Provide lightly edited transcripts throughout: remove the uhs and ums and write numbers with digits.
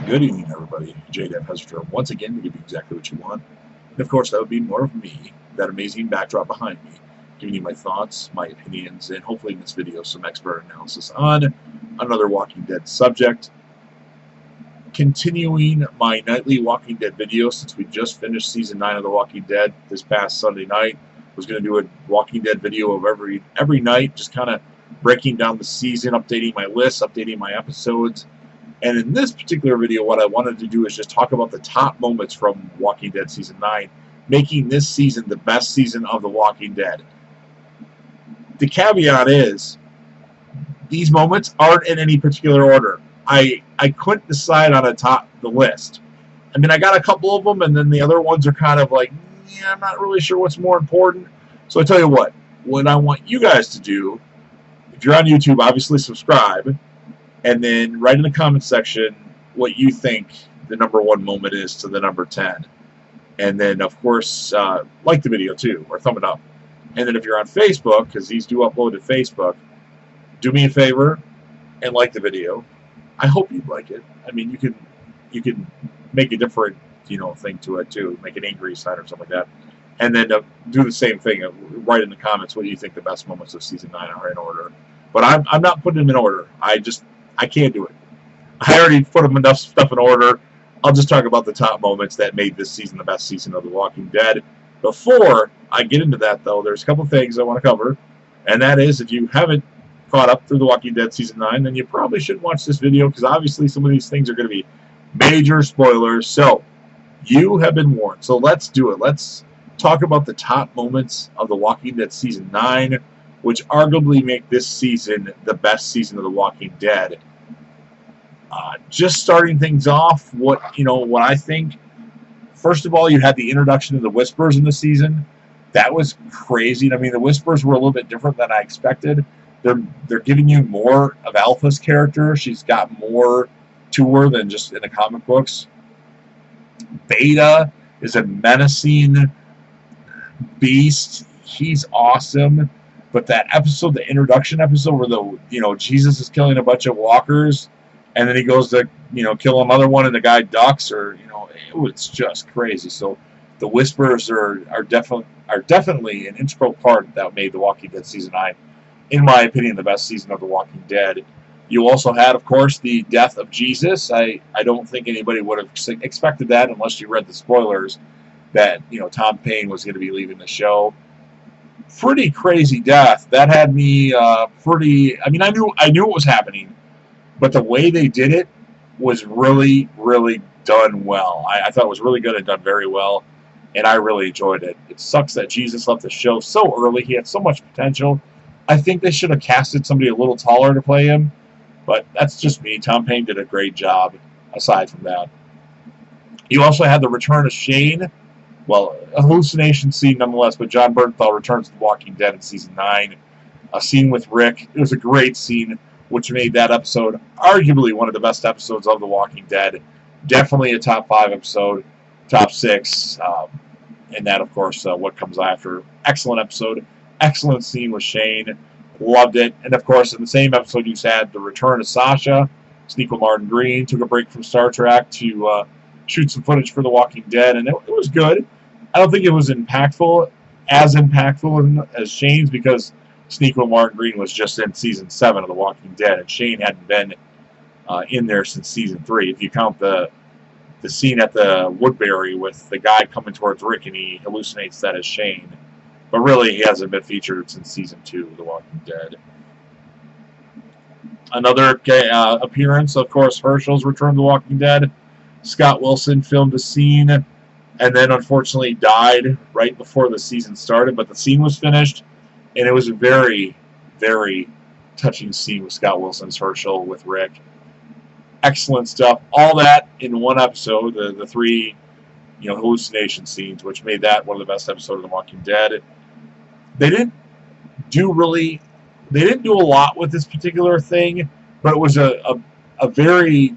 Good evening, everybody. J-Dev has returned once again to give you exactly what you want. And of course, that would be more of me, that amazing backdrop behind me, giving you my thoughts, my opinions, and hopefully in this video, some expert analysis on another Walking Dead subject. Continuing my nightly Walking Dead video since we just finished Season 9 of The Walking Dead this past Sunday night. I was going to do a Walking Dead video of every night, just kind of breaking down the season, updating my list, updating my episodes. And in this particular video, what I wanted to do is just talk about the top moments from Walking Dead Season 9, making this season the best season of The Walking Dead. The caveat is, these moments aren't in any particular order. I couldn't decide on the list. I mean, I got a couple of them, and then the other ones are kind of like, yeah, I'm not really sure what's more important. So I tell you what I want you guys to do, if you're on YouTube, obviously subscribe, and then write in the comment section what you think the number 1 moment is to the number 10. And then, of course, like the video too, or thumb it up. And then if you're on Facebook, because these do upload to Facebook, do me a favor and like the video. I hope you'd like it. I mean, you can make a different thing to it too, make an angry sign or something like that. And then do the same thing. Write in the comments what you think the best moments of Season 9 are in order. But I'm not putting them in order. I can't do it. I already put them enough stuff in order. I'll just talk about the top moments that made this season the best season of The Walking Dead. Before I get into that, though, there's a couple things I want to cover. And that is, if you haven't caught up through The Walking Dead Season 9, then you probably shouldn't watch this video, because obviously some of these things are going to be major spoilers. So, you have been warned. So let's do it. Let's talk about the top moments of The Walking Dead Season 9, which arguably make this season the best season of The Walking Dead. Just starting things off, what I think. First of all, you had the introduction of the Whispers in the season. That was crazy. I mean, the Whispers were a little bit different than I expected. They're giving you more of Alpha's character. She's got more to her than just in the comic books. Beta is a menacing beast. He's awesome. But that episode, the introduction episode, where Jesus is killing a bunch of walkers, and then he goes to kill another one, and the guy ducks, or it was just crazy. So the Whispers are definitely an integral part that made The Walking Dead Season 9, in my opinion, the best season of The Walking Dead. You also had, of course, the death of Jesus. I don't think anybody would have expected that unless you read the spoilers, that Tom Paine was going to be leaving the show. Pretty crazy death. That had me pretty. I mean, I knew it was happening, but the way they did it was really, really done well. I thought it was really good and done very well, and I really enjoyed it. It sucks that Jesus left the show so early. He had so much potential. I think they should have casted somebody a little taller to play him, but that's just me. Tom Paine did a great job. Aside from that, you also had the return of Shane. Well, a hallucination scene nonetheless, but John Bernthal returns to The Walking Dead in Season 9. A scene with Rick. It was a great scene, which made that episode arguably one of the best episodes of The Walking Dead. Definitely a top 5 episode, top 6. And that, of course, what comes after. Excellent episode. Excellent scene with Shane. Loved it. And, of course, in the same episode, you had the return of Sasha. Sneakle Martin Green took a break from Star Trek to shoot some footage for The Walking Dead, and it was good. I don't think it was as impactful as Shane's, because Sneakle Martin Green was just in Season 7 of The Walking Dead, and Shane hadn't been in there since Season 3. If you count the scene at the Woodbury with the guy coming towards Rick and he hallucinates that as Shane. But really, he hasn't been featured since Season 2 of The Walking Dead. Another appearance, of course, Herschel's return to The Walking Dead. Scott Wilson filmed a scene and then unfortunately died right before the season started, but the scene was finished, and it was a very, very touching scene with Scott Wilson's Herschel with Rick. Excellent stuff. All that in one episode, the 3 hallucination scenes, which made that one of the best episodes of The Walking Dead. They didn't do a lot with this particular thing, but it was a very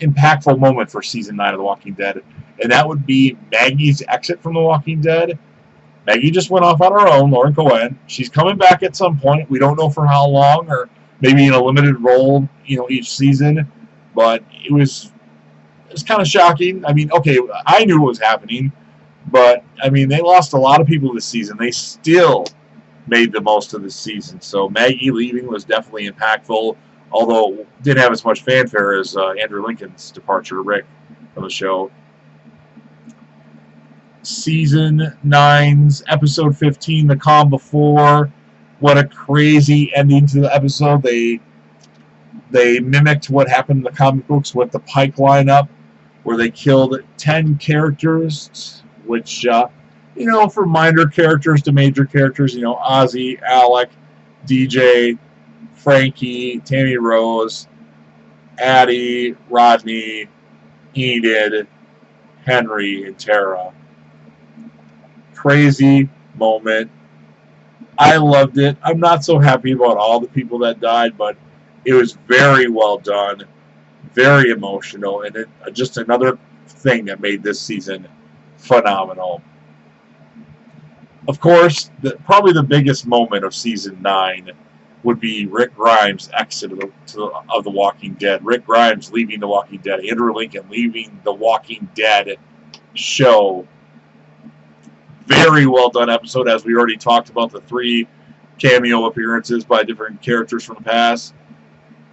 impactful moment for Season 9 of The Walking Dead, and that would be Maggie's exit from The Walking Dead. Maggie just went off on her own, Lauren Cohen. She's coming back at some point. We don't know for how long, or maybe in a limited role, each season. but it was kind of shocking. I mean, okay, I knew what was happening, but I mean, they lost a lot of people this season. They still made the most of the season. So Maggie leaving was definitely impactful, although didn't have as much fanfare as Andrew Lincoln's departure, Rick, from the show. Season 9's episode 15, The Calm Before. What a crazy ending to the episode. They mimicked what happened in the comic books with the Pike lineup, where they killed 10 characters, which, from minor characters to major characters, Ozzy, Alec, DJ, Frankie, Tammy Rose, Addie, Rodney, Enid, Henry, and Tara. Crazy moment. I loved it. I'm not so happy about all the people that died, but it was very well done, very emotional, and just another thing that made this season phenomenal. Of course, probably the biggest moment of season 9 would be Rick Grimes' exit of The Walking Dead. Rick Grimes leaving The Walking Dead. Andrew Lincoln leaving The Walking Dead show. Very well done episode, as we already talked about the 3 cameo appearances by different characters from the past.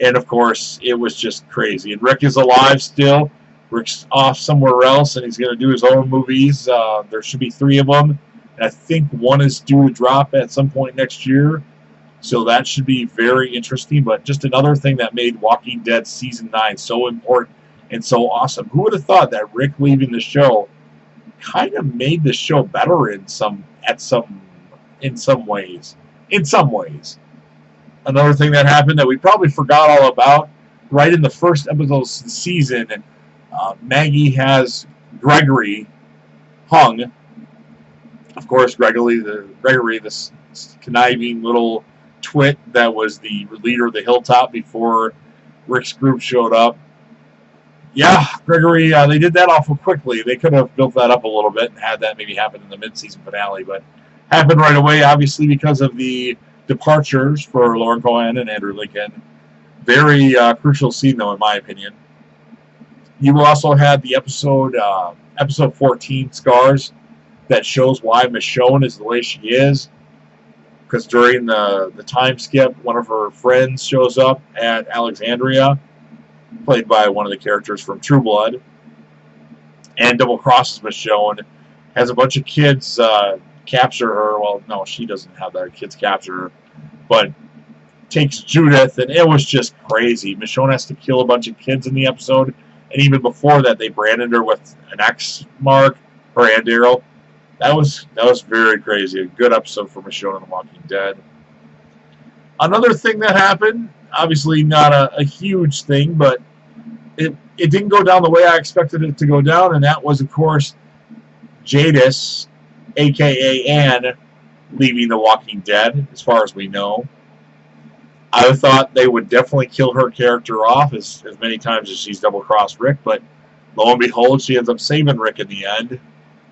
And of course, it was just crazy. And Rick is alive still. Rick's off somewhere else, and he's going to do his own movies. There should be 3 of them. And I think 1 is due to drop at some point next year. So that should be very interesting. But just another thing that made Walking Dead Season 9 so important and so awesome. Who would have thought that Rick leaving the show kind of made the show better in some ways. Another thing that happened that we probably forgot all about, right in the first episode of the season, Maggie has Gregory hung. Of course, Gregory, this conniving little twit that was the leader of the Hilltop before Rick's group showed up. Yeah, Gregory, they did that awful quickly. They could have built that up a little bit and had that maybe happen in the mid-season finale, but happened right away, obviously, because of the departures for Lauren Cohan and Andrew Lincoln. Very crucial scene, though, in my opinion. You also had the episode 14, Scars, that shows why Michonne is the way she is. Because during the time skip, one of her friends shows up at Alexandria, played by one of the characters from True Blood, and double crosses Michonne, has a bunch of kids capture her. Well, no, she doesn't have that. Kids capture her, but takes Judith, and it was just crazy. Michonne has to kill a bunch of kids in the episode, and even before that, they branded her with an X mark, her and Daryl. That was very crazy. A good episode for Michonne and The Walking Dead. Another thing that happened, obviously not a huge thing, but it didn't go down the way I expected it to go down, and that was, of course, Jadis, a.k.a. Anne, leaving The Walking Dead, as far as we know. I thought they would definitely kill her character off as many times as she's double-crossed Rick, but lo and behold, she ends up saving Rick in the end.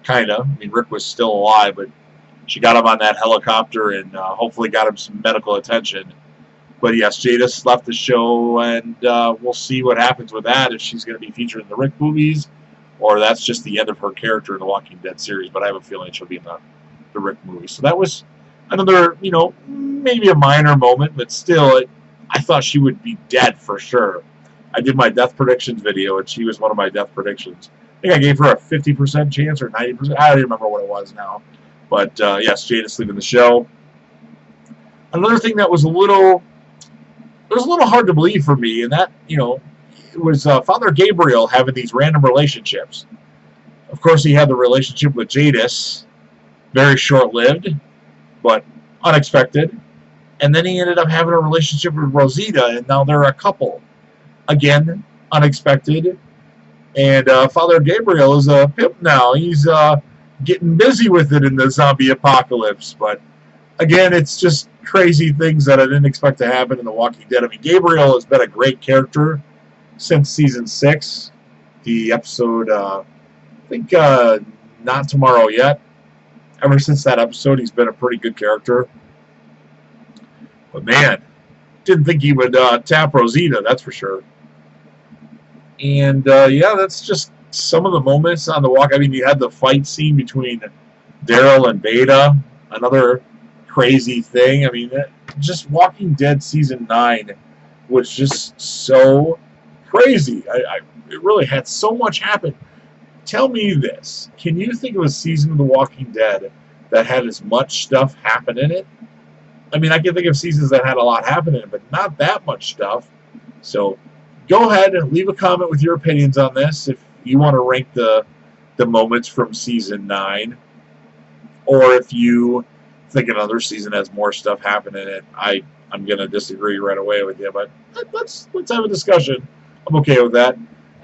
Kind of. I mean, Rick was still alive, but she got him on that helicopter and hopefully got him some medical attention. But yes, Jadis left the show, and we'll see what happens with that, if she's going to be featured in the Rick movies, or that's just the end of her character in the Walking Dead series. But I have a feeling she'll be in the Rick movie. So that was another, maybe a minor moment, but still, I thought she would be dead for sure. I did my death predictions video, and she was one of my death predictions. I think I gave her a 50% chance or 90%. I don't remember what it was now. But yes, Jadis leaving the show. Another thing that was a little hard to believe for me, and that, it was Father Gabriel having these random relationships. Of course, he had the relationship with Jadis, very short-lived, but unexpected. And then he ended up having a relationship with Rosita, and now they're a couple. Again, unexpected. And Father Gabriel is a pimp now. He's getting busy with it in the zombie apocalypse. But again, it's just crazy things that I didn't expect to happen in The Walking Dead. I mean, Gabriel has been a great character since season 6. The episode, I think, Not Tomorrow Yet. Ever since that episode, he's been a pretty good character. But man, didn't think he would tap Rosita, that's for sure. And yeah, that's just some of the moments on the walk. I mean, you had the fight scene between Daryl and Beta, another crazy thing. I mean, just Walking Dead season 9 was just so crazy. It really had so much happen. Tell me this: can you think of a season of The Walking Dead that had as much stuff happen in it? I mean, I can think of seasons that had a lot happen in it, but not that much stuff. So go ahead and leave a comment with your opinions on this if you want to rank the moments from season 9, or if you think another season has more stuff happen in it. I'm gonna disagree right away with you, but let's have a discussion. I'm okay with that.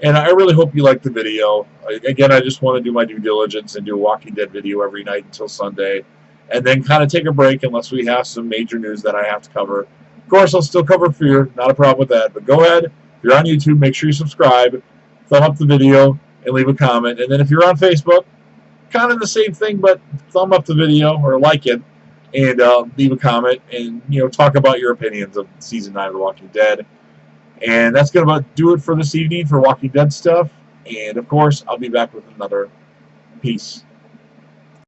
And I really hope you liked the video. Again, I just want to do my due diligence and do a Walking Dead video every night until Sunday, and then kind of take a break unless we have some major news that I have to cover. Of course, I'll still cover Fear, not a problem with that. But go ahead, if you're on YouTube, make sure you subscribe, thumb up the video, and leave a comment. And then if you're on Facebook, kind of the same thing, but thumb up the video or like it, and leave a comment, and talk about your opinions of season 9 of The Walking Dead. And that's gonna do it for this evening for Walking Dead stuff. And of course, I'll be back with another. Peace.